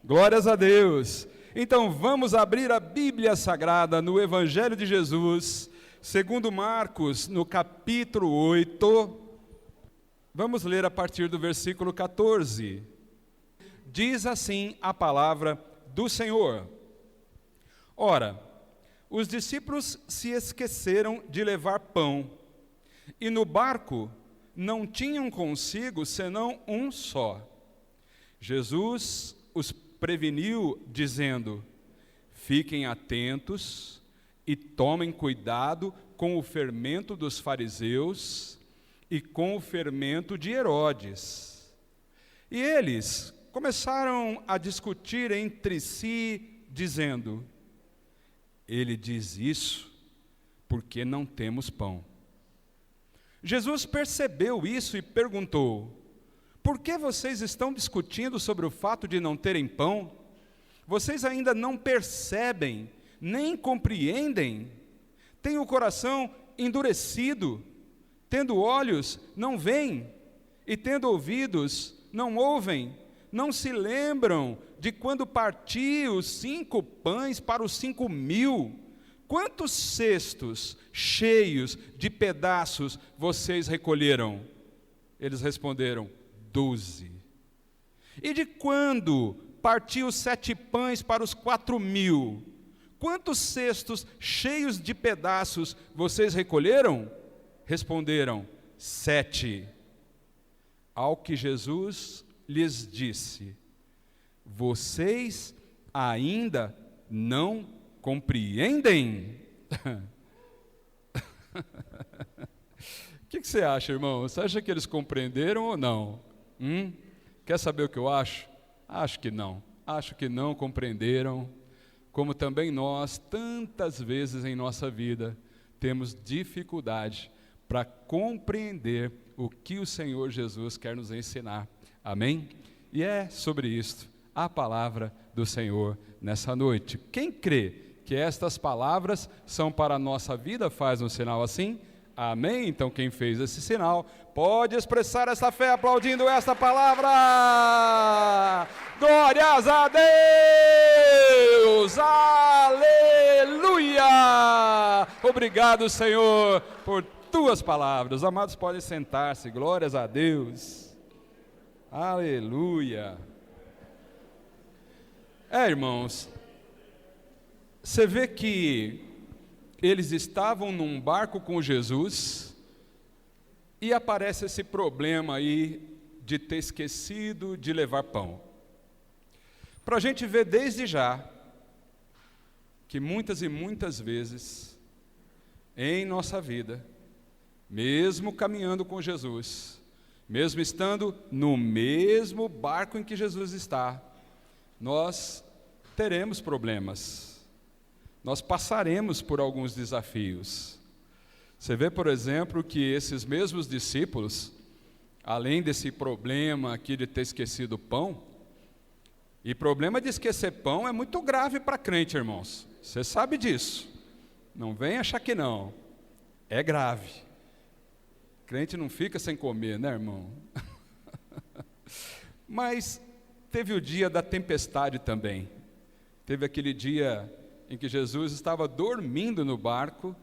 Glórias a Deus. Então vamos abrir a Bíblia Sagrada no Evangelho de Jesus, segundo Marcos, no capítulo 8. Vamos ler a partir do versículo 14. Diz assim a palavra do Senhor. Ora, os discípulos se esqueceram de levar pão, e no barco não tinham consigo senão um só. Jesus os preveniu, dizendo: fiquem atentos e tomem cuidado com o fermento dos fariseus e com o fermento de Herodes. E eles começaram a discutir entre si, dizendo: ele diz isso porque não temos pão. Jesus percebeu isso e perguntou: por que vocês estão discutindo sobre o fato de não terem pão? Vocês ainda não percebem, nem compreendem? Têm o coração endurecido, tendo olhos, não veem, e tendo ouvidos, não ouvem, não se lembram de quando parti os 5 pães para os 5.000? Quantos cestos cheios de pedaços vocês recolheram? Eles responderam: 12. E de quando parti os 7 pães para os 4.000? Quantos cestos cheios de pedaços vocês recolheram? Responderam: 7. Ao que Jesus lhes disse: vocês ainda não compreendem? O que você acha, irmão? Você acha que eles compreenderam ou não? Quer saber o que eu acho? Acho que não. Acho que não compreenderam, como também nós, tantas vezes em nossa vida, temos dificuldade para compreender o que o Senhor Jesus quer nos ensinar. Amém? E é sobre isto a palavra do Senhor nessa noite. Quem crê que estas palavras são para a nossa vida, faz um sinal assim. Amém? Então quem fez esse sinal pode expressar essa fé aplaudindo esta palavra. Glórias a Deus! Aleluia! Obrigado, Senhor, por tuas palavras. Os amados podem sentar-se. Glórias a Deus! Aleluia! Irmãos, você vê que eles estavam num barco com Jesus e aparece esse problema aí de ter esquecido de levar pão. Para a gente ver desde já que muitas e muitas vezes em nossa vida, mesmo caminhando com Jesus, mesmo estando no mesmo barco em que Jesus está, nós teremos problemas. Nós passaremos por alguns desafios. Você vê, por exemplo, que esses mesmos discípulos, além desse problema aqui de ter esquecido o pão, e problema de esquecer pão é muito grave para crente, irmãos. Você sabe disso. Não vem achar que não. É grave. Crente não fica sem comer, né, irmão? Mas teve o dia da tempestade também. Teve aquele dia em que Jesus estava dormindo no barco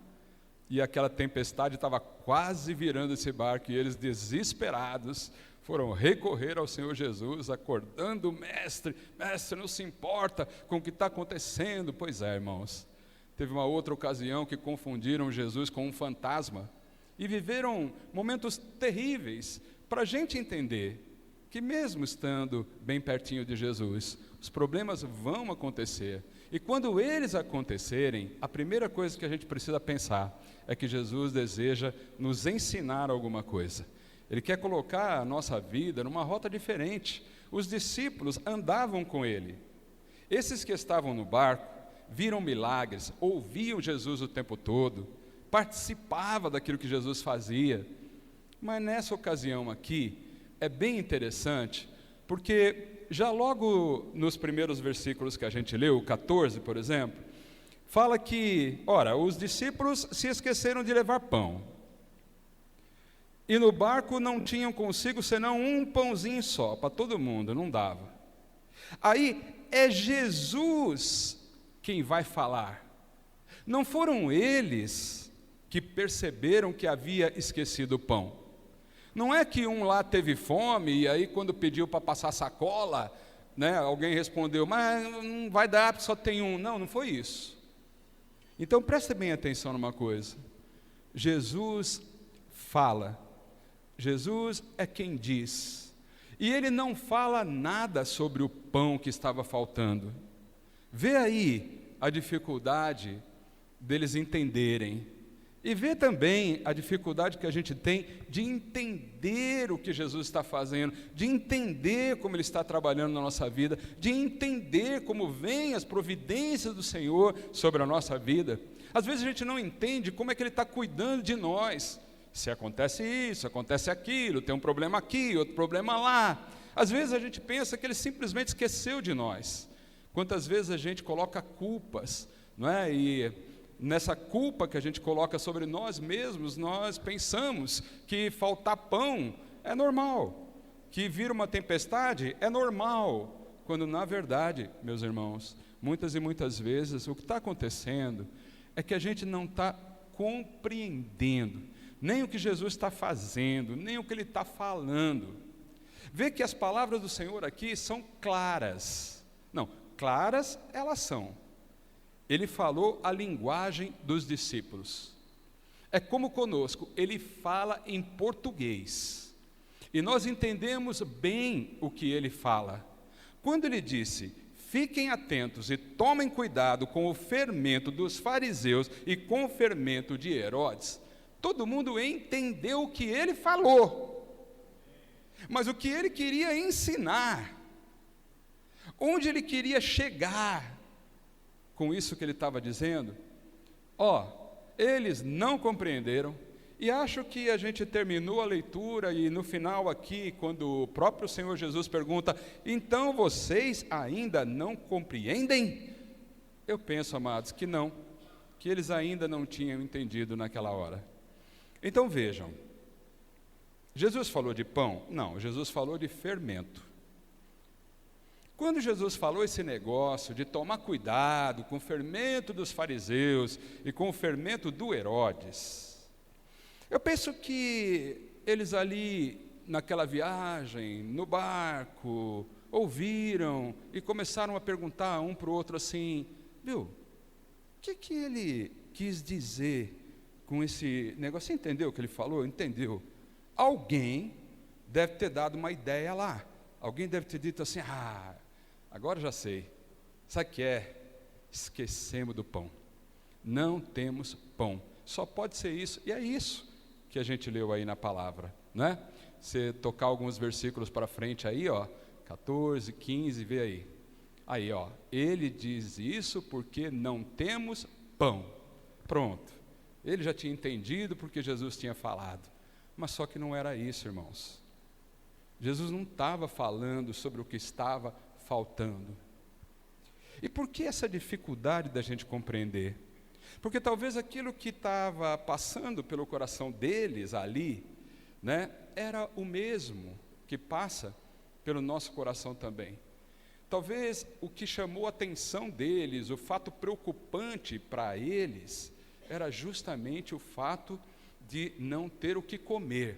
e aquela tempestade estava quase virando esse barco, e eles, desesperados, foram recorrer ao Senhor Jesus, acordando o mestre: mestre, não se importa com o que está acontecendo. Pois é, irmãos, teve uma outra ocasião que confundiram Jesus com um fantasma e viveram momentos terríveis, para a gente entender que mesmo estando bem pertinho de Jesus, os problemas vão acontecer. E quando eles acontecerem, a primeira coisa que a gente precisa pensar é que Jesus deseja nos ensinar alguma coisa. Ele quer colocar a nossa vida numa rota diferente. Os discípulos andavam com ele. Esses que estavam no barco viram milagres, ouviam Jesus o tempo todo, participavam daquilo que Jesus fazia. Mas nessa ocasião aqui, é bem interessante, porque já logo nos primeiros versículos que a gente leu, o 14, por exemplo, fala que, ora, os discípulos se esqueceram de levar pão. E no barco não tinham consigo senão um pãozinho só, para todo mundo, não dava. Aí é Jesus quem vai falar. Não foram eles que perceberam que havia esquecido o pão. Não é que um lá teve fome e aí quando pediu para passar sacola, né, alguém respondeu, mas não vai dar porque só tem um. Não, não foi isso. Então preste bem atenção numa coisa. Jesus fala. Jesus é quem diz. E ele não fala nada sobre o pão que estava faltando. Vê aí a dificuldade deles entenderem. E vê também a dificuldade que a gente tem de entender o que Jesus está fazendo, de entender como Ele está trabalhando na nossa vida, de entender como vêm as providências do Senhor sobre a nossa vida. Às vezes a gente não entende como é que Ele está cuidando de nós. Se acontece isso, acontece aquilo, tem um problema aqui, outro problema lá. Às vezes a gente pensa que Ele simplesmente esqueceu de nós. Quantas vezes a gente coloca culpas, não é? E nessa culpa que a gente coloca sobre nós mesmos, nós pensamos que faltar pão é normal, que vir uma tempestade é normal, quando na verdade, meus irmãos, muitas e muitas vezes o que está acontecendo é que a gente não está compreendendo nem o que Jesus está fazendo, nem o que Ele está falando. Vê que as palavras do Senhor aqui são claras. Não, claras elas são. Ele falou a linguagem dos discípulos. É como conosco, Ele fala em português. E nós entendemos bem o que Ele fala. Quando Ele disse, fiquem atentos e tomem cuidado com o fermento dos fariseus e com o fermento de Herodes, todo mundo entendeu o que Ele falou. Mas o que Ele queria ensinar, onde Ele queria chegar, com isso que ele estava dizendo, eles não compreenderam, e acho que a gente terminou a leitura, e no final aqui, quando o próprio Senhor Jesus pergunta, então vocês ainda não compreendem? Eu penso, amados, que não, que eles ainda não tinham entendido naquela hora. Então vejam, Jesus falou de pão? Não, Jesus falou de fermento. Quando Jesus falou esse negócio de tomar cuidado com o fermento dos fariseus e com o fermento do Herodes, eu penso que eles ali, naquela viagem, no barco, ouviram e começaram a perguntar um para o outro assim, viu, o que ele quis dizer com esse negócio? Você entendeu o que ele falou? Entendeu? Alguém deve ter dado uma ideia lá. Alguém deve ter dito assim, agora já sei. Sabe o que é? Esquecemos do pão. Não temos pão. Só pode ser isso. E é isso que a gente leu aí na palavra, né? Você tocar alguns versículos para frente aí, 14, 15, vê aí. Aí, ele diz isso porque não temos pão. Pronto. Ele já tinha entendido porque Jesus tinha falado. Mas só que não era isso, irmãos. Jesus não estava falando sobre o que estava faltando. E por que essa dificuldade da gente compreender? Porque talvez aquilo que estava passando pelo coração deles ali, né, era o mesmo que passa pelo nosso coração também. Talvez o que chamou a atenção deles, o fato preocupante para eles, era justamente o fato de não ter o que comer.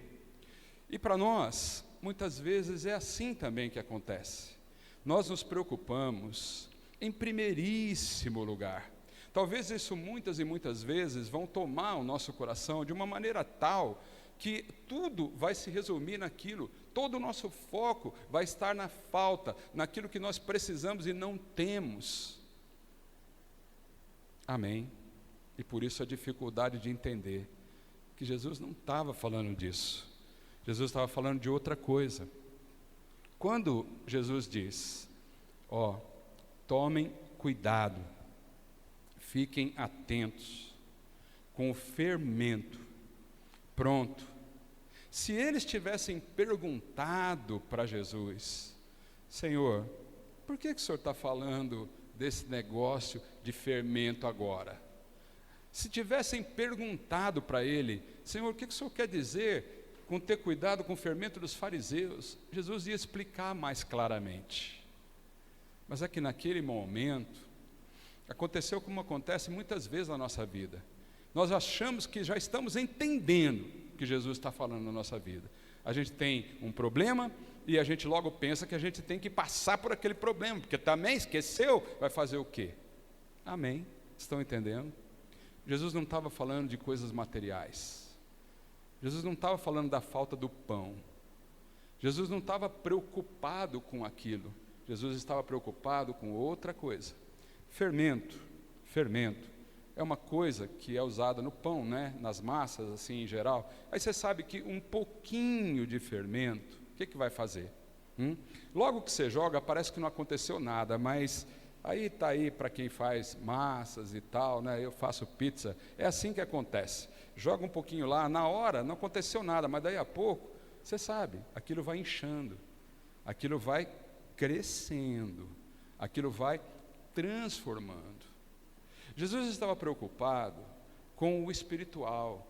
E para nós, muitas vezes é assim também que acontece. Nós nos preocupamos em primeiríssimo lugar. Talvez isso muitas e muitas vezes vão tomar o nosso coração de uma maneira tal que tudo vai se resumir naquilo, todo o nosso foco vai estar na falta, naquilo que nós precisamos e não temos. Amém? E por isso a dificuldade de entender que Jesus não estava falando disso. Jesus estava falando de outra coisa. Quando Jesus diz, tomem cuidado, fiquem atentos com o fermento. Pronto. Se eles tivessem perguntado para Jesus, Senhor, por que o Senhor está falando desse negócio de fermento agora? Se tivessem perguntado para ele, Senhor, o que o Senhor quer dizer com ter cuidado com o fermento dos fariseus? Jesus ia explicar mais claramente. Mas é que naquele momento, aconteceu como acontece muitas vezes na nossa vida. Nós achamos que já estamos entendendo o que Jesus está falando na nossa vida. A gente tem um problema e a gente logo pensa que a gente tem que passar por aquele problema, porque também esqueceu, vai fazer o quê? Amém? Estão entendendo? Jesus não estava falando de coisas materiais. Jesus não estava falando da falta do pão. Jesus não estava preocupado com aquilo. Jesus estava preocupado com outra coisa. Fermento é uma coisa que é usada no pão, né? Nas massas, assim, em geral. Aí você sabe que um pouquinho de fermento, o que vai fazer? Logo que você joga, parece que não aconteceu nada, mas aí está aí para quem faz massas e tal, né? Eu faço pizza, é assim que acontece. Joga um pouquinho lá, na hora não aconteceu nada, mas daí a pouco, você sabe, aquilo vai inchando, aquilo vai crescendo, aquilo vai transformando. Jesus estava preocupado com o espiritual.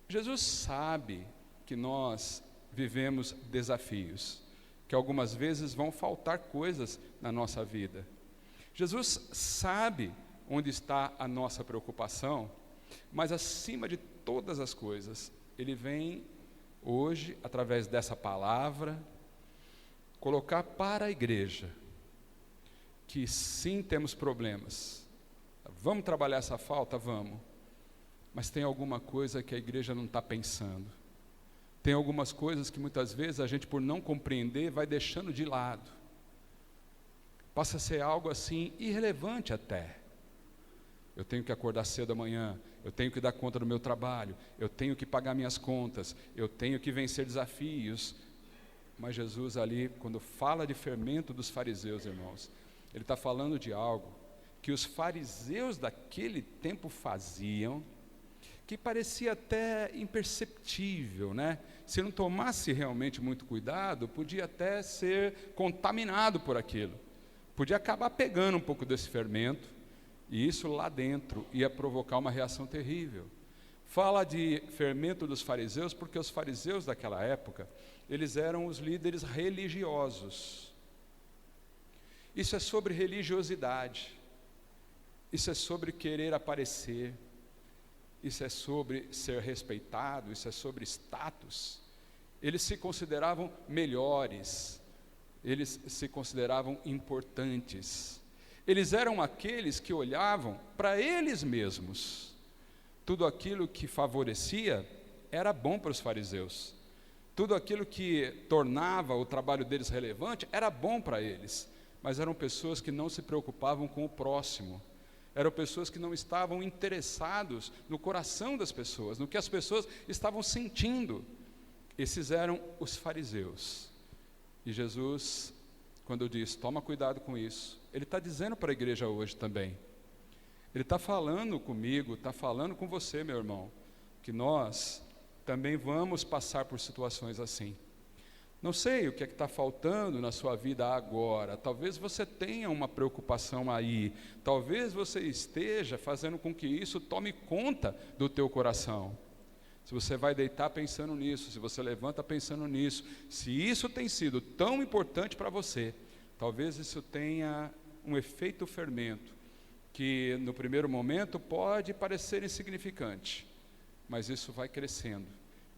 Jesus sabe que nós vivemos desafios, que algumas vezes vão faltar coisas na nossa vida. Jesus sabe onde está a nossa preocupação, mas acima de todas as coisas, Ele vem hoje, através dessa palavra, colocar para a igreja que sim, temos problemas. Vamos trabalhar essa falta? Vamos. Mas tem alguma coisa que a igreja não está pensando. Tem algumas coisas que muitas vezes a gente, por não compreender, vai deixando de lado. Passa a ser algo assim, irrelevante até. Eu tenho que acordar cedo amanhã, eu tenho que dar conta do meu trabalho, eu tenho que pagar minhas contas, eu tenho que vencer desafios. Mas Jesus ali, quando fala de fermento dos fariseus, irmãos, Ele está falando de algo que os fariseus daquele tempo faziam, que parecia até imperceptível, né? Se não tomasse realmente muito cuidado, podia até ser contaminado por aquilo. Podia acabar pegando um pouco desse fermento, e isso lá dentro ia provocar uma reação terrível. Fala de fermento dos fariseus, porque os fariseus daquela época, eles eram os líderes religiosos. Isso é sobre religiosidade, isso é sobre querer aparecer, isso é sobre ser respeitado, isso é sobre status. Eles se consideravam melhores, eles se consideravam importantes. Eles eram aqueles que olhavam para eles mesmos. Tudo aquilo que favorecia era bom para os fariseus. Tudo aquilo que tornava o trabalho deles relevante era bom para eles. Mas eram pessoas que não se preocupavam com o próximo. Eram pessoas que não estavam interessados no coração das pessoas, no que as pessoas estavam sentindo. Esses eram os fariseus. E Jesus, quando diz, toma cuidado com isso, Ele está dizendo para a igreja hoje também. Ele está falando comigo, está falando com você, meu irmão, que nós também vamos passar por situações assim. Não sei o que é que está faltando na sua vida agora. Talvez você tenha uma preocupação aí. Talvez você esteja fazendo com que isso tome conta do teu coração. Se você vai deitar pensando nisso, se você levanta pensando nisso, se isso tem sido tão importante para você, talvez isso tenha um efeito fermento, que no primeiro momento pode parecer insignificante, mas isso vai crescendo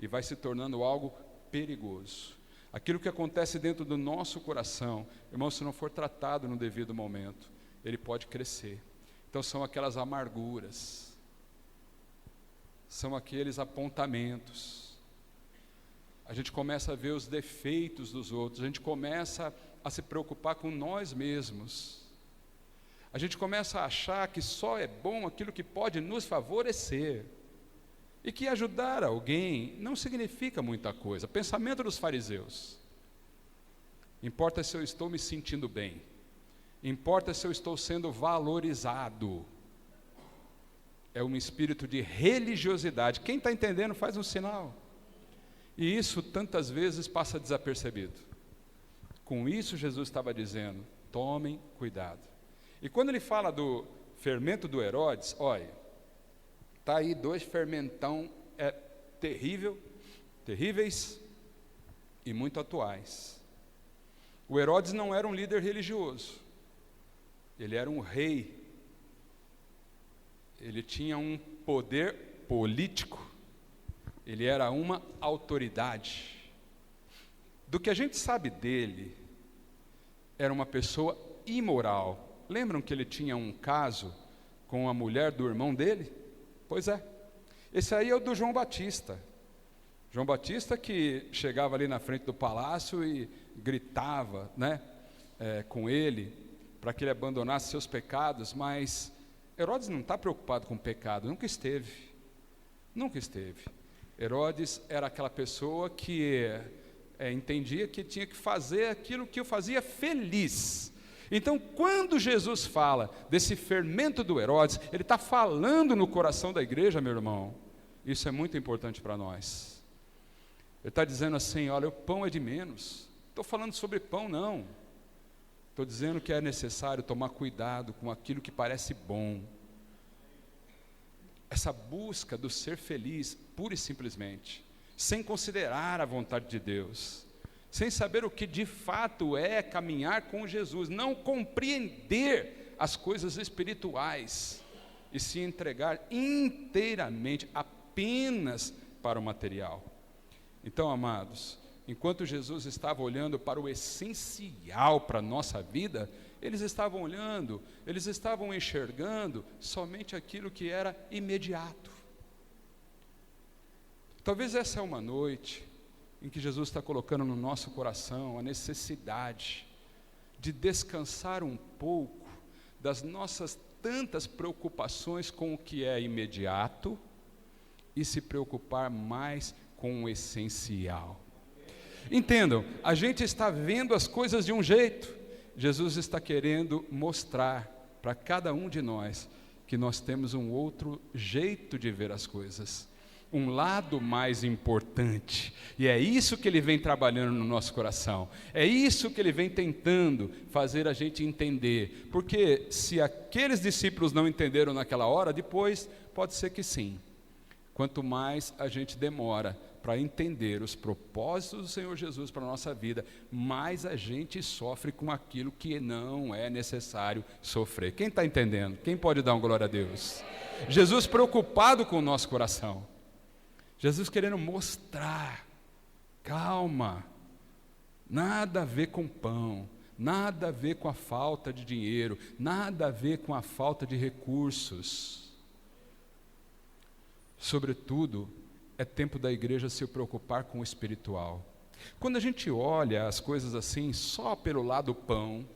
e vai se tornando algo perigoso. Aquilo que acontece dentro do nosso coração, irmão, se não for tratado no devido momento, ele pode crescer. Então são aquelas amarguras, são aqueles apontamentos. A gente começa a ver os defeitos dos outros, a gente começa a se preocupar com nós mesmos. A gente começa a achar que só é bom aquilo que pode nos favorecer. E que ajudar alguém não significa muita coisa. Pensamento dos fariseus. Importa se eu estou me sentindo bem. Importa se eu estou sendo valorizado. É um espírito de religiosidade. Quem está entendendo faz um sinal. E isso tantas vezes passa desapercebido. Com isso Jesus estava dizendo, tomem cuidado. E quando ele fala do fermento do Herodes, olha, está aí 2 fermentão terríveis e muito atuais. O Herodes não era um líder religioso, ele era um rei, ele tinha um poder político, ele era uma autoridade. Do que a gente sabe dele, era uma pessoa imoral. Lembram que ele tinha um caso com a mulher do irmão dele? Pois é, esse aí é o do João Batista. João Batista que chegava ali na frente do palácio e gritava, né, com ele, para que ele abandonasse seus pecados, mas Herodes não está preocupado com o pecado, nunca esteve. Herodes era aquela pessoa que entendia que tinha que fazer aquilo que o fazia feliz. Então, quando Jesus fala desse fermento do Herodes, ele está falando no coração da igreja, meu irmão. Isso é muito importante para nós. Ele está dizendo assim, olha, o pão é de menos. Estou falando sobre pão, não. Estou dizendo que é necessário tomar cuidado com aquilo que parece bom. Essa busca do ser feliz, pura e simplesmente, sem considerar a vontade de Deus, sem saber o que de fato é caminhar com Jesus, não compreender as coisas espirituais e se entregar inteiramente apenas para o material. Então, amados, enquanto Jesus estava olhando para o essencial para a nossa vida, eles estavam olhando, eles estavam enxergando somente aquilo que era imediato. Talvez essa é uma noite em que Jesus está colocando no nosso coração a necessidade de descansar um pouco das nossas tantas preocupações com o que é imediato e se preocupar mais com o essencial. Entendam, a gente está vendo as coisas de um jeito, Jesus está querendo mostrar para cada um de nós que nós temos um outro jeito de ver as coisas, um lado mais importante, e é isso que ele vem trabalhando no nosso coração, é isso que ele vem tentando fazer a gente entender, porque se aqueles discípulos não entenderam naquela hora, depois pode ser que sim. Quanto mais a gente demora para entender os propósitos do Senhor Jesus para a nossa vida, mais a gente sofre com aquilo que não é necessário sofrer. Quem está entendendo? Quem pode dar uma glória a Deus? Jesus preocupado com o nosso coração, Jesus querendo mostrar, calma, nada a ver com pão, nada a ver com a falta de dinheiro, nada a ver com a falta de recursos. Sobretudo, é tempo da igreja se preocupar com o espiritual. Quando a gente olha as coisas assim, só pelo lado pão,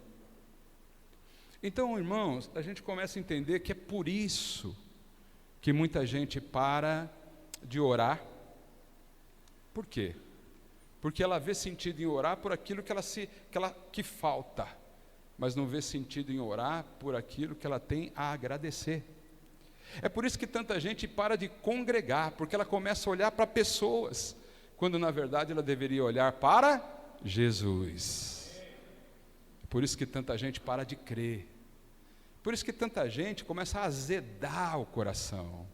então, irmãos, a gente começa a entender que é por isso que muita gente para de orar. Por quê? Porque ela vê sentido em orar por aquilo que falta, mas não vê sentido em orar por aquilo que ela tem a agradecer. É por isso que tanta gente para de congregar, porque ela começa a olhar para pessoas, quando na verdade ela deveria olhar para Jesus. Por isso que tanta gente para de crer, por isso que tanta gente começa a azedar o coração,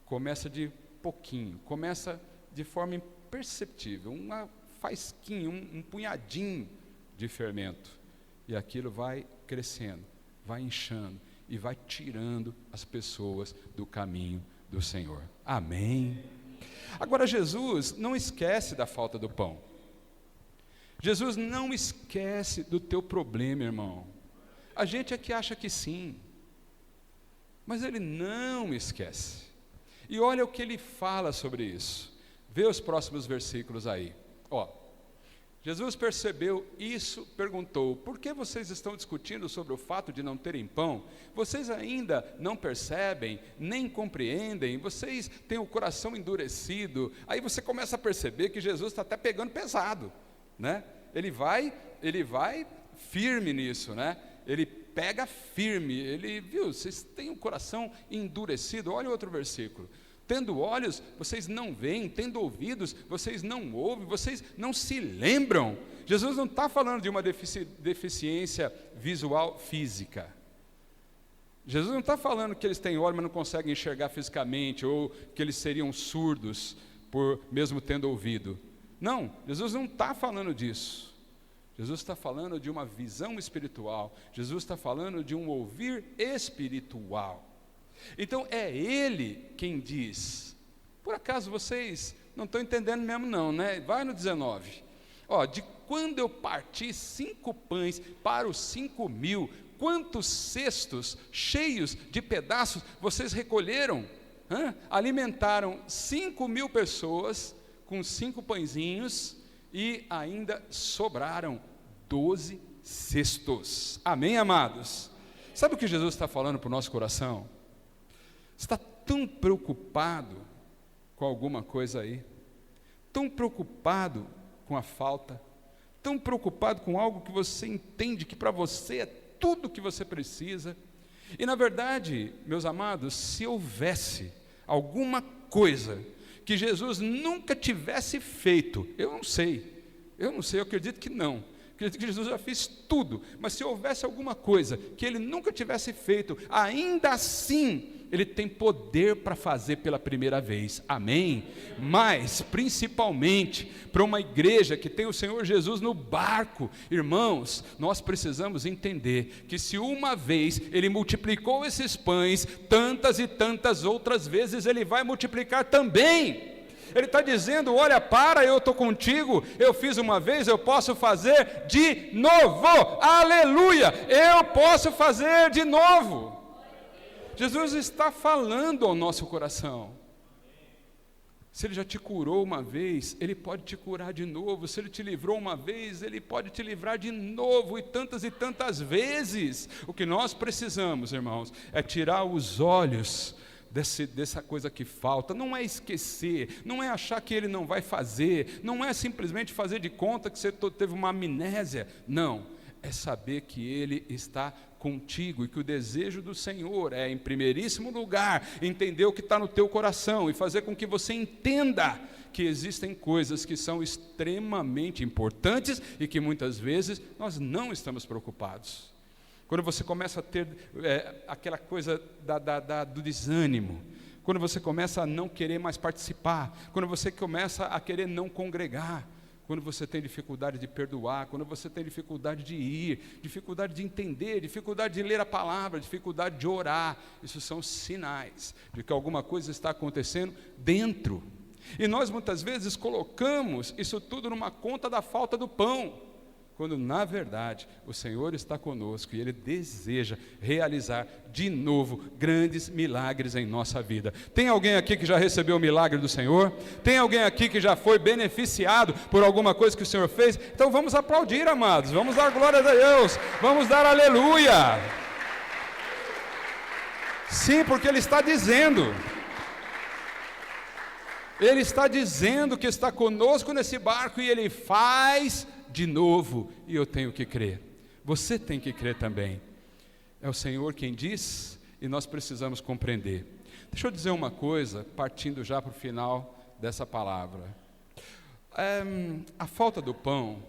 começa de pouquinho, começa de forma imperceptível, uma faisquinha, um punhadinho de fermento, e aquilo vai crescendo, vai inchando, e vai tirando as pessoas do caminho do Senhor. Amém? Agora, Jesus não esquece da falta do pão. Jesus não esquece do teu problema, irmão. A gente é que acha que sim, mas Ele não esquece. E olha o que Ele fala sobre isso. Vê os próximos versículos aí. Jesus percebeu isso, perguntou: por que vocês estão discutindo sobre o fato de não terem pão? Vocês ainda não percebem, nem compreendem, vocês têm o coração endurecido. Aí você começa a perceber que Jesus está até pegando pesado, né? Ele vai firme nisso, né? Ele pega firme, vocês têm o coração endurecido. Olha o outro versículo. Tendo olhos, vocês não veem, tendo ouvidos, vocês não ouvem, vocês não se lembram. Jesus não está falando de uma deficiência visual física. Jesus não está falando que eles têm olho, mas não conseguem enxergar fisicamente, ou que eles seriam surdos, mesmo tendo ouvido. Não, Jesus não está falando disso. Jesus está falando de uma visão espiritual. Jesus está falando de um ouvir espiritual. Então é Ele quem diz. Por acaso vocês não estão entendendo mesmo não, né? Vai no 19. De quando eu parti 5 pães para os 5.000, quantos cestos cheios de pedaços vocês recolheram? Alimentaram 5.000 pessoas com 5 pãezinhos e ainda sobraram 12 cestos. Amém, amados? Sabe o que Jesus está falando para o nosso coração? Você está tão preocupado com alguma coisa aí, tão preocupado com a falta, tão preocupado com algo que você entende que para você é tudo o que você precisa. E na verdade, meus amados, se houvesse alguma coisa que Jesus nunca tivesse feito, eu não sei, eu acredito que não. Acredito que Jesus já fez tudo, mas se houvesse alguma coisa que Ele nunca tivesse feito, ainda assim, Ele tem poder para fazer pela primeira vez, amém? Mas, principalmente, para uma igreja que tem o Senhor Jesus no barco, irmãos, nós precisamos entender que se uma vez Ele multiplicou esses pães, tantas e tantas outras vezes Ele vai multiplicar também. Ele está dizendo, olha, eu estou contigo, eu fiz uma vez, eu posso fazer de novo, aleluia, eu posso fazer de novo. Jesus está falando ao nosso coração. Se Ele já te curou uma vez, Ele pode te curar de novo. Se Ele te livrou uma vez, Ele pode te livrar de novo, e tantas vezes. O que nós precisamos, irmãos, é tirar os olhos dessa coisa que falta. Não é esquecer, não é achar que Ele não vai fazer, não é simplesmente fazer de conta que você teve uma amnésia, não, é saber que Ele está contigo, e que o desejo do Senhor é, em primeiríssimo lugar, entender o que está no teu coração, e fazer com que você entenda que existem coisas que são extremamente importantes, e que muitas vezes nós não estamos preocupados. Quando você começa a ter aquela coisa do desânimo, quando você começa a não querer mais participar, quando você começa a querer não congregar, quando você tem dificuldade de perdoar, quando você tem dificuldade de ir, dificuldade de entender, dificuldade de ler a palavra, dificuldade de orar, isso são sinais de que alguma coisa está acontecendo dentro. E nós muitas vezes colocamos isso tudo numa conta da falta do pão, quando na verdade o Senhor está conosco e Ele deseja realizar de novo grandes milagres em nossa vida. Tem alguém aqui que já recebeu o milagre do Senhor? Tem alguém aqui que já foi beneficiado por alguma coisa que o Senhor fez? Então vamos aplaudir, amados, vamos dar glória a Deus, vamos dar aleluia. Sim, porque Ele está dizendo que está conosco nesse barco, e Ele faz de novo, e eu tenho que crer. Você tem que crer também. É o Senhor quem diz, e nós precisamos compreender. Deixa eu dizer uma coisa, partindo já para o final dessa palavra. A falta do pão,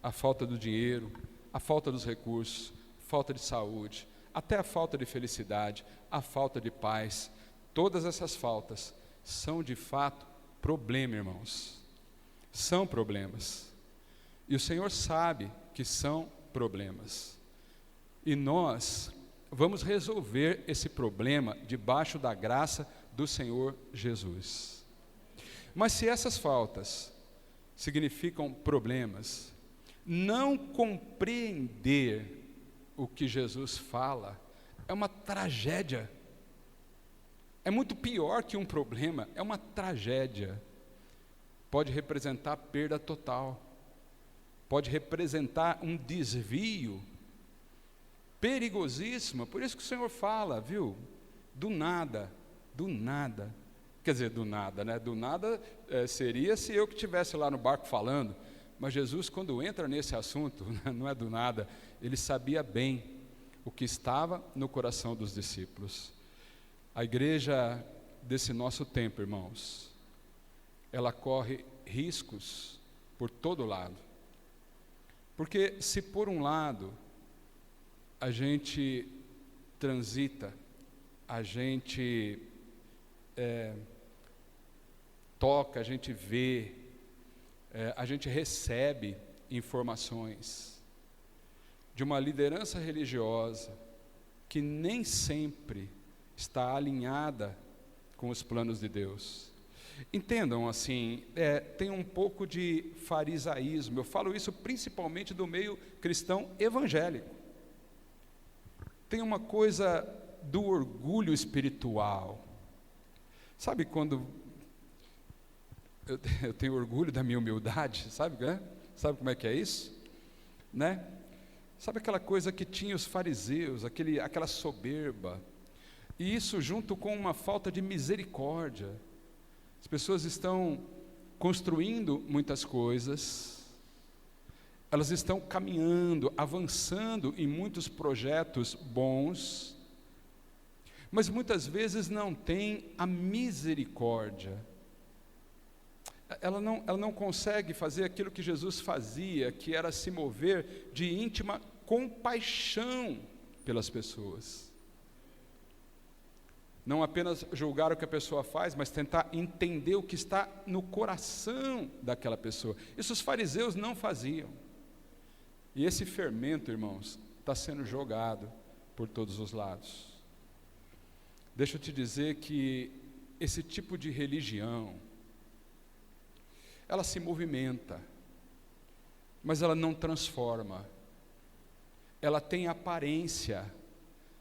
a falta do dinheiro, a falta dos recursos, a falta de saúde, até a falta de felicidade, a falta de paz, todas essas faltas são de fato problema, irmãos. São problemas. E o Senhor sabe que são problemas. E nós vamos resolver esse problema debaixo da graça do Senhor Jesus. Mas se essas faltas significam problemas, não compreender o que Jesus fala é uma tragédia. É muito pior que um problema, é uma tragédia. Pode representar perda total. Pode representar um desvio perigosíssimo. Por isso que o Senhor fala, viu? Do nada, quer dizer, do nada, né? Do nada seria se eu que estivesse lá no barco falando, mas Jesus, quando entra nesse assunto, não é do nada, Ele sabia bem o que estava no coração dos discípulos. A igreja desse nosso tempo, irmãos, ela corre riscos por todo lado. Porque se por um lado a gente transita, a gente toca, a gente vê, a gente recebe informações de uma liderança religiosa que nem sempre está alinhada com os planos de Deus. Entendam assim, tem um pouco de farisaísmo. Eu falo isso principalmente do meio cristão evangélico. Tem uma coisa do orgulho espiritual. Sabe quando eu tenho orgulho da minha humildade, sabe, né? Sabe como é que é isso? Né? Sabe aquela coisa que tinha os fariseus, aquela soberba, e isso junto com uma falta de misericórdia. As pessoas estão construindo muitas coisas, elas estão caminhando, avançando em muitos projetos bons, mas muitas vezes não tem a misericórdia. Ela não consegue fazer aquilo que Jesus fazia, que era se mover de íntima compaixão pelas pessoas. Não apenas julgar o que a pessoa faz, mas tentar entender o que está no coração daquela pessoa. Isso os fariseus não faziam. E esse fermento, irmãos, está sendo jogado por todos os lados. Deixa eu te dizer que esse tipo de religião, ela se movimenta, mas ela não transforma. Ela tem aparência,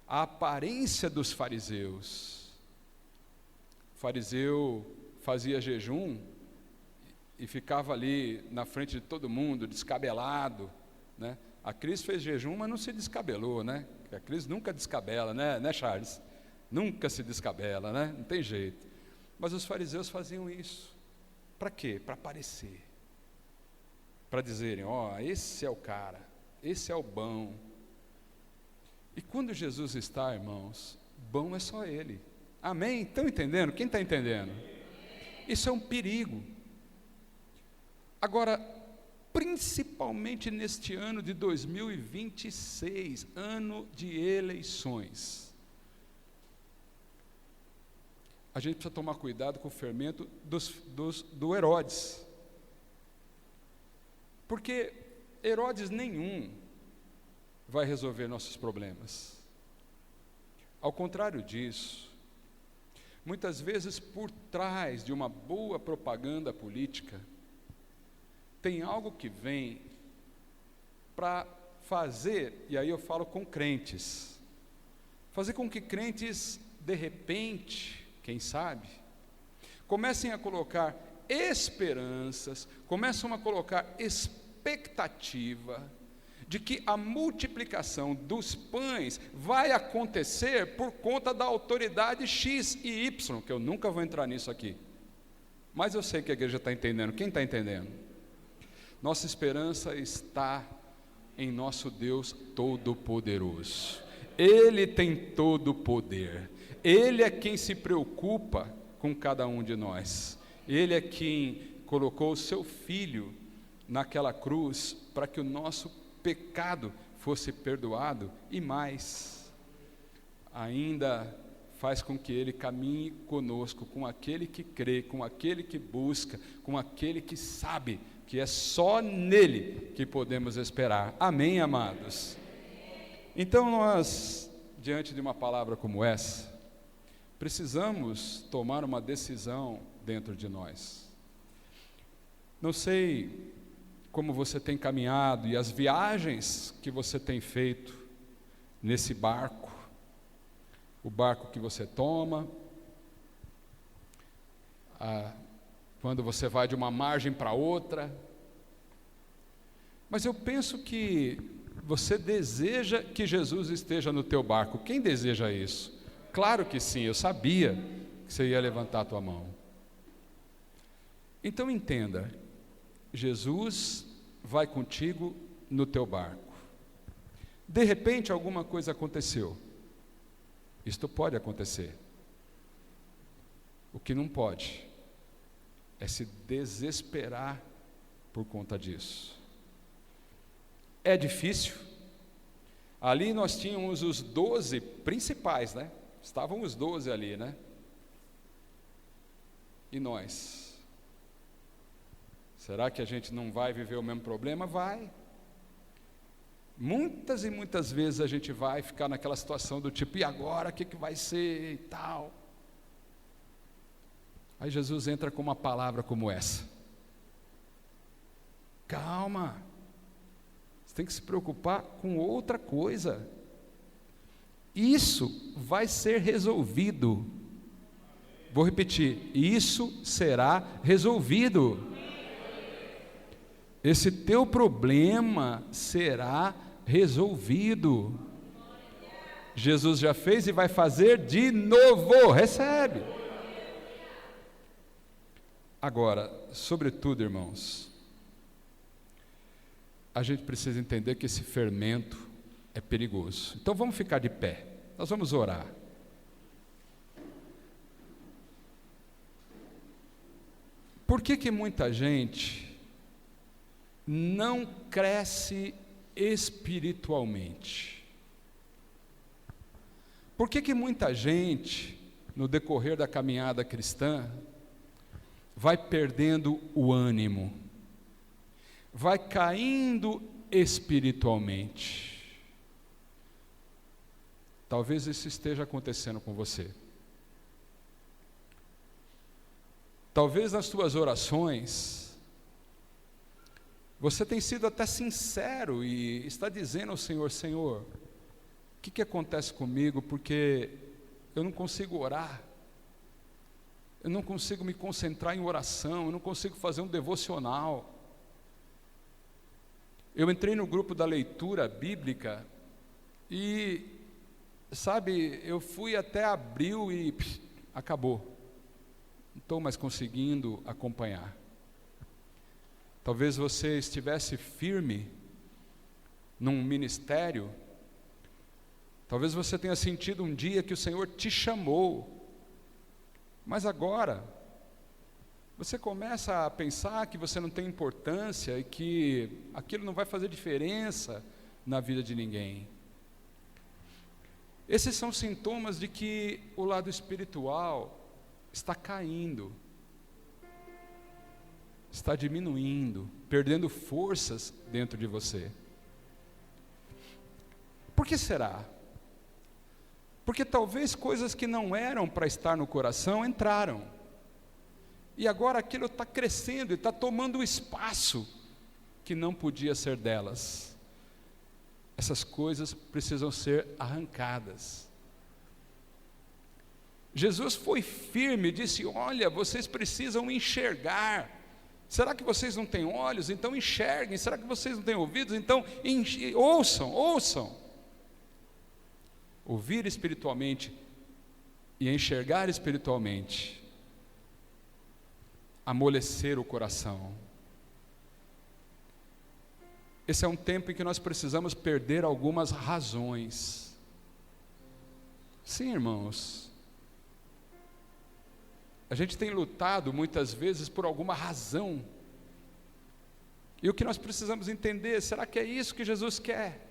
a aparência dos fariseus. O fariseu fazia jejum e ficava ali na frente de todo mundo, descabelado, né? A Cris fez jejum, mas não se descabelou, né? A Cris nunca descabela, né, Charles? Nunca se descabela, né? Não tem jeito. Mas os fariseus faziam isso. Para quê? Para aparecer. Para dizerem, esse é o cara, esse é o bom. E quando Jesus está, irmãos, bom é só Ele. Amém? Estão entendendo? Quem está entendendo? Isso é um perigo. Agora, principalmente neste ano de 2026, ano de eleições, a gente precisa tomar cuidado com o fermento do Herodes. Porque Herodes nenhum vai resolver nossos problemas. Ao contrário disso, muitas vezes por trás de uma boa propaganda política, tem algo que vem para fazer, e aí eu falo com crentes, fazer com que crentes, de repente, quem sabe, comecem a colocar esperanças, começam a colocar expectativa de que a multiplicação dos pães vai acontecer por conta da autoridade X e Y, que eu nunca vou entrar nisso aqui, mas eu sei que a igreja está entendendo. Quem está entendendo? Nossa esperança está em nosso Deus Todo-Poderoso. Ele tem todo o poder, Ele é quem se preocupa com cada um de nós, Ele é quem colocou o seu Filho naquela cruz para que o nosso pecado fosse perdoado, e mais, ainda faz com que Ele caminhe conosco, com aquele que crê, com aquele que busca, com aquele que sabe que é só nele que podemos esperar. Amém, amados? Então nós, diante de uma palavra como essa, precisamos tomar uma decisão dentro de nós. Não sei como você tem caminhado e as viagens que você tem feito nesse barco, o barco que você toma, quando você vai de uma margem para outra, mas eu penso que você deseja que Jesus esteja no teu barco. Quem deseja isso? Claro que sim, eu sabia que você ia levantar a tua mão. Então entenda, Jesus vai contigo no teu barco. De repente alguma coisa aconteceu. Isto pode acontecer. O que não pode é se desesperar por conta disso. É difícil. Ali nós tínhamos os 12 principais, né? Estavam os 12 ali, né? E nós? Será que a gente não vai viver o mesmo problema? Vai. Muitas e muitas vezes a gente vai ficar naquela situação do tipo, e agora, o que vai ser e tal. Aí Jesus entra com uma palavra como essa: calma, você tem que se preocupar com outra coisa. Isso vai ser resolvido. Vou repetir, isso será resolvido. Esse teu problema será resolvido. Jesus já fez e vai fazer de novo. Recebe. Agora, sobretudo, irmãos, a gente precisa entender que esse fermento é perigoso. Então vamos ficar de pé. Nós vamos orar. Por que muita gente não cresce espiritualmente? Por que muita gente, no decorrer da caminhada cristã, vai perdendo o ânimo, vai caindo espiritualmente? Talvez isso esteja acontecendo com você. Talvez nas suas orações você tenha sido até sincero e está dizendo ao Senhor: Senhor, o que acontece comigo? Porque eu não consigo orar, eu não consigo me concentrar em oração, eu não consigo fazer um devocional. Eu entrei no grupo da leitura bíblica e, sabe, eu fui até abril e acabou. Não estou mais conseguindo acompanhar. Talvez você estivesse firme num ministério, talvez você tenha sentido um dia que o Senhor te chamou, mas agora você começa a pensar que você não tem importância e que aquilo não vai fazer diferença na vida de ninguém. Esses são sintomas de que o lado espiritual está caindo, está diminuindo, perdendo forças dentro de você. Por que será? Porque talvez coisas que não eram para estar no coração entraram, e agora aquilo está crescendo e está tomando o espaço que não podia ser delas. Essas coisas precisam ser arrancadas. Jesus foi firme e disse: olha, vocês precisam enxergar. Será que vocês não têm olhos? Então enxerguem. Será que vocês não têm ouvidos? Então ouçam. Ouvir espiritualmente e enxergar espiritualmente, amolecer o coração. Esse é um tempo em que nós precisamos perder algumas razões. Sim, irmãos, a gente tem lutado muitas vezes por alguma razão, e o que nós precisamos entender: será que é isso que Jesus quer?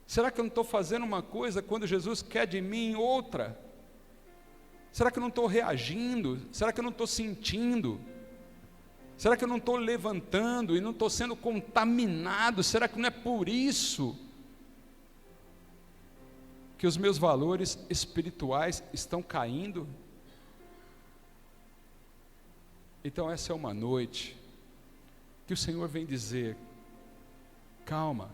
Será que eu não estou fazendo uma coisa quando Jesus quer de mim outra? Será que eu não estou reagindo? Será que eu não estou sentindo? Será que eu não estou levantando e não estou sendo contaminado? Será que não é por isso que os meus valores espirituais estão caindo? Então essa é uma noite que o Senhor vem dizer: calma,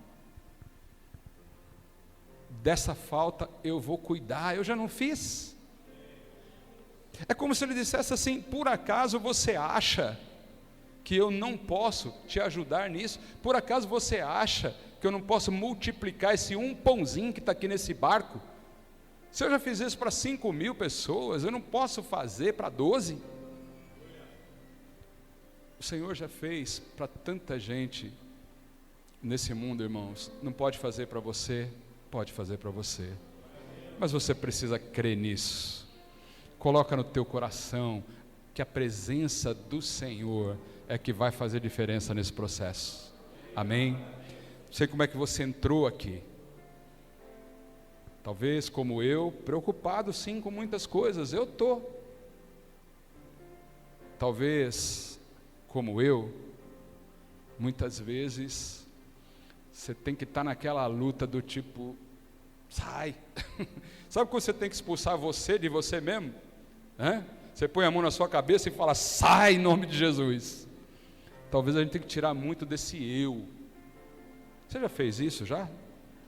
dessa falta eu vou cuidar, eu já não fiz. É como se ele dissesse assim: por acaso você acha que eu não posso te ajudar nisso? Por acaso você acha que eu não posso multiplicar esse um pãozinho que está aqui nesse barco? Se eu já fiz isso para 5.000 pessoas, eu não posso fazer para 12? O Senhor já fez para tanta gente nesse mundo, irmãos. Não pode fazer para você? Pode fazer para você, mas você precisa crer nisso. Coloca no teu coração que a presença do Senhor é que vai fazer diferença nesse processo. Amém? Não sei como é que você entrou aqui. Talvez como eu, preocupado sim com muitas coisas. Eu estou. Talvez como eu, muitas vezes você tem que estar naquela luta do tipo, sai. Sabe quando você tem que expulsar você de você mesmo? Você põe a mão na sua cabeça e fala, sai em nome de Jesus. Talvez a gente tenha que tirar muito desse eu. Você já fez isso já?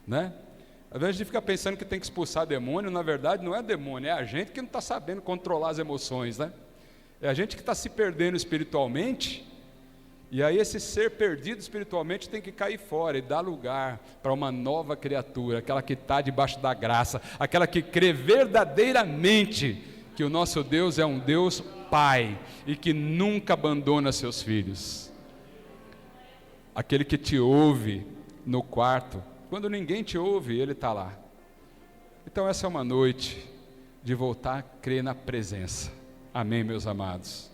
Né? Às vezes a gente fica pensando que tem que expulsar demônio, na verdade não é demônio, é a gente que não está sabendo controlar as emoções, né? É a gente que está se perdendo espiritualmente, e aí esse ser perdido espiritualmente tem que cair fora e dar lugar para uma nova criatura, aquela que está debaixo da graça, aquela que crê verdadeiramente que o nosso Deus é um Deus Pai, e que nunca abandona seus filhos. Aquele que te ouve no quarto, quando ninguém te ouve, Ele está lá. Então essa é uma noite de voltar a crer na presença. Amém, meus amados?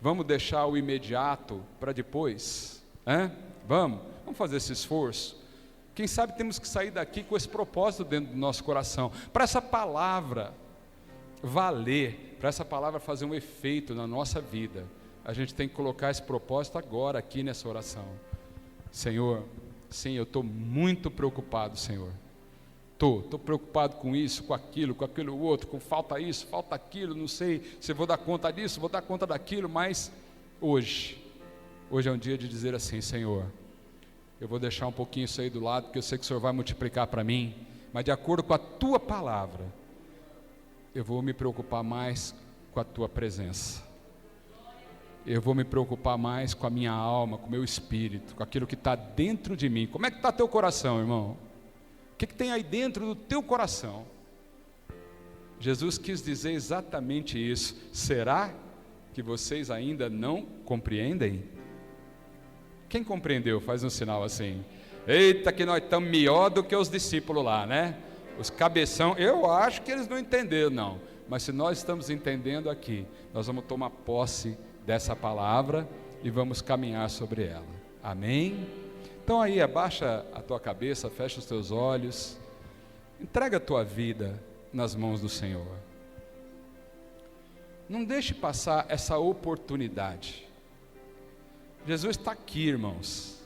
Vamos deixar o imediato para depois? Vamos fazer esse esforço. Quem sabe temos que sair daqui com esse propósito dentro do nosso coração, para essa palavra valer, para essa palavra fazer um efeito na nossa vida. A gente tem que colocar esse propósito agora, aqui nessa oração. Senhor, sim, eu estou muito preocupado, Senhor. Estou preocupado com isso, com aquilo outro, com falta isso, falta aquilo, não sei se eu vou dar conta disso, vou dar conta daquilo, mas hoje é um dia de dizer assim, Senhor, eu vou deixar um pouquinho isso aí do lado, porque eu sei que o Senhor vai multiplicar para mim, mas de acordo com a Tua palavra, eu vou me preocupar mais com a Tua presença. Eu vou me preocupar mais com a minha alma, com o meu espírito, com aquilo que está dentro de mim. Como é que está teu coração, irmão? O que tem aí dentro do teu coração? Jesus quis dizer exatamente isso. Será que vocês ainda não compreendem? Quem compreendeu? Faz um sinal assim. Eita, que nós estamos melhor do que os discípulos lá, né? Os cabeção, eu acho que eles não entenderam, não. Mas se nós estamos entendendo aqui, nós vamos tomar posse dessa palavra e vamos caminhar sobre ela. Amém? Então aí, abaixa a tua cabeça, fecha os teus olhos, entrega a tua vida nas mãos do Senhor. Não deixe passar essa oportunidade. Jesus está aqui, irmãos.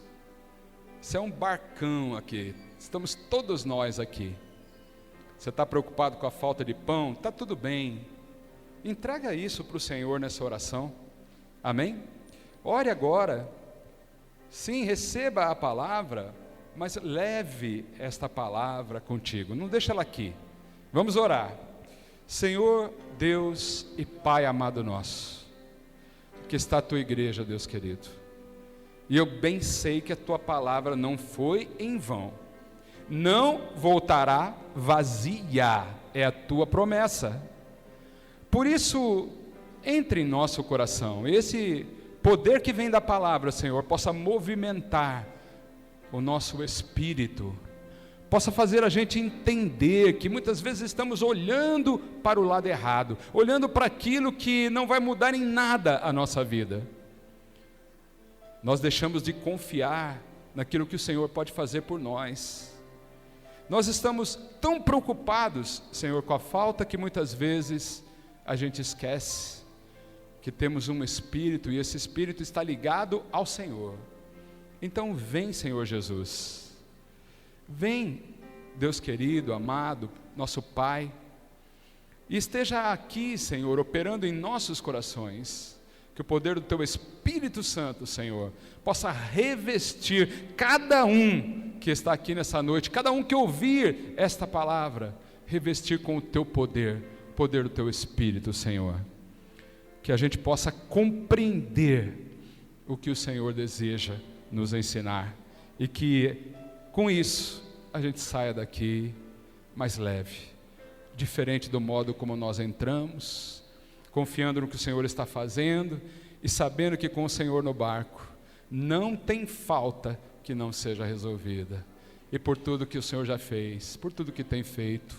Isso é um barcão aqui, estamos todos nós aqui. Você está preocupado com a falta de pão? Está tudo bem. Entrega isso para o Senhor nessa oração. Amém? Ore agora. Sim, receba a palavra, mas leve esta palavra contigo. Não deixa ela aqui. Vamos orar. Senhor, Deus e Pai amado nosso, que está a tua igreja, Deus querido. E eu bem sei que a tua palavra não foi em vão. Não voltará vazia, é a tua promessa. Por isso, entre em nosso coração, esse poder que vem da palavra, Senhor, possa movimentar o nosso espírito, possa fazer a gente entender que muitas vezes estamos olhando para o lado errado, olhando para aquilo que não vai mudar em nada a nossa vida. Nós deixamos de confiar naquilo que o Senhor pode fazer por nós. Nós estamos tão preocupados, Senhor, com a falta, que muitas vezes a gente esquece que temos um Espírito, e esse Espírito está ligado ao Senhor. Então vem, Senhor Jesus, vem, Deus querido, amado, nosso Pai, e esteja aqui, Senhor, operando em nossos corações, que o poder do Teu Espírito Santo, Senhor, possa revestir cada um que está aqui nessa noite, cada um que ouvir esta palavra, revestir com o Teu poder, poder do Teu Espírito, Senhor. Que a gente possa compreender o que o Senhor deseja nos ensinar, e que com isso a gente saia daqui mais leve, diferente do modo como nós entramos, confiando no que o Senhor está fazendo e sabendo que com o Senhor no barco não tem falta que não seja resolvida. E por tudo que o Senhor já fez, por tudo que tem feito,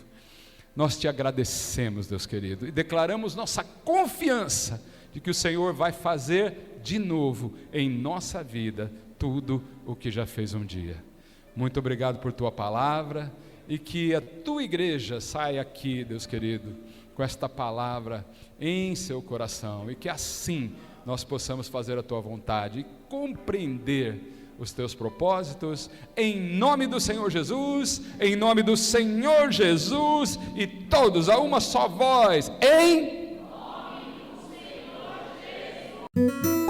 nós te agradecemos, Deus querido, e declaramos nossa confiança de que o Senhor vai fazer de novo em nossa vida tudo o que já fez um dia. Muito obrigado por tua palavra, e que a tua igreja saia aqui, Deus querido, com esta palavra em seu coração, e que assim nós possamos fazer a tua vontade e compreender os teus propósitos, em nome do Senhor Jesus, em nome do Senhor Jesus, e todos a uma só voz, em nome do Senhor Jesus.